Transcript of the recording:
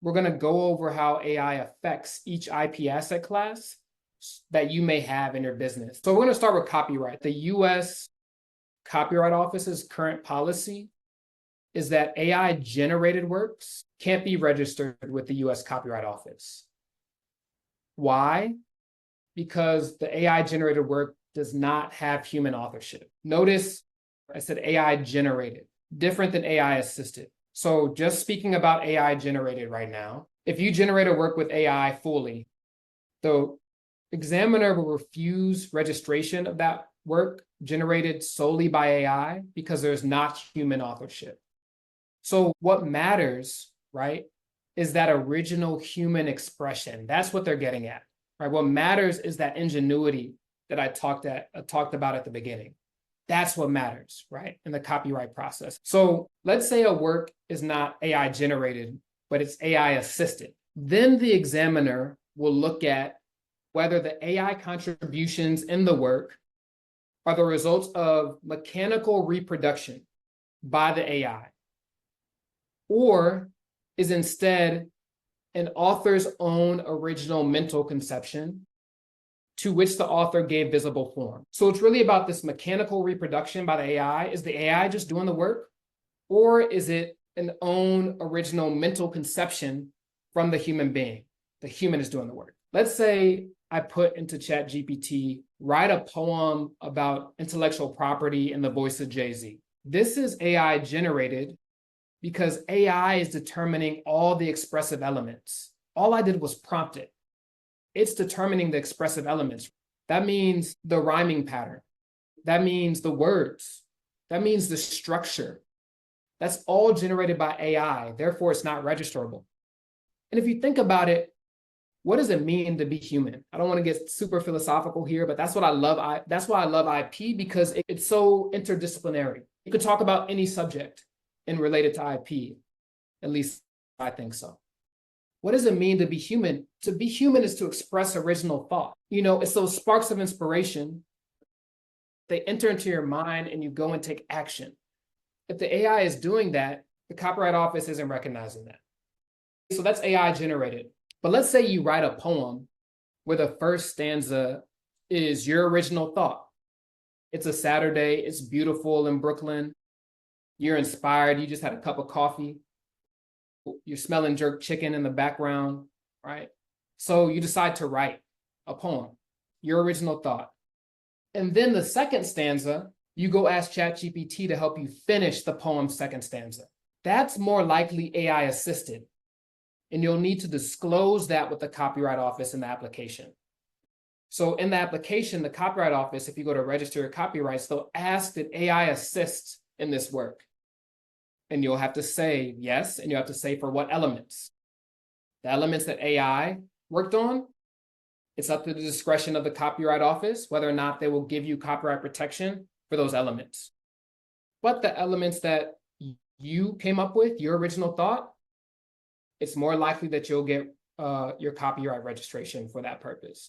we're going to go over how AI affects each IP asset class that you may have in your business. So we're going to start with copyright. The US Copyright Office's current policy is that AI generated works can't be registered with the US Copyright Office. Why? Because the AI generated work does not have human authorship. Notice I said AI generated, different than AI assisted. So just speaking about AI generated right now, if you generate a work with AI fully, the examiner will refuse registration of that work generated solely by AI because there's not human authorship. So what matters, right, is that original human expression. That's what they're getting at, right? What matters is that ingenuity that I talked about at the beginning. That's what matters, right, in the copyright process. So let's say a work is not AI generated, but it's AI assisted. Then the examiner will look at whether the AI contributions in the work are the results of mechanical reproduction by the AI, or is instead an author's own original mental conception to which the author gave visible form. So it's really about this mechanical reproduction by the AI. Is the AI just doing the work? Or is it an own original mental conception from the human being? The human is doing the work. Let's say I put into ChatGPT, write a poem about intellectual property in the voice of Jay-Z. This is AI generated because AI is determining all the expressive elements. All I did was prompt it. It's determining the expressive elements. That means the rhyming pattern. That means the words. That means the structure. That's all generated by AI. Therefore, it's not registerable. And if you think about it, what does it mean to be human? I don't want to get super philosophical here, but that's what I love. That's why I love IP, because it's so interdisciplinary. You could talk about any subject and relate it to IP. At least I think so. What does it mean to be human? To be human is to express original thought. You know, it's those sparks of inspiration. They enter into your mind and you go and take action. If the AI is doing that, the Copyright Office isn't recognizing that. So that's AI generated. But let's say you write a poem where the first stanza is your original thought. It's a Saturday, it's beautiful in Brooklyn. You're inspired, you just had a cup of coffee. You're smelling jerk chicken in the background, right? So you decide to write a poem, your original thought. And then the second stanza, you go ask ChatGPT to help you finish the poem's second stanza. That's more likely AI assisted. And you'll need to disclose that with the Copyright Office in the application. So in the application, the Copyright Office, if you go to register your copyrights, they'll ask that AI assist in this work. And you'll have to say yes, and you have to say for what elements. The elements that AI worked on, it's up to the discretion of the Copyright Office whether or not they will give you copyright protection for those elements. But the elements that you came up with, your original thought, it's more likely that you'll get your copyright registration for that purpose.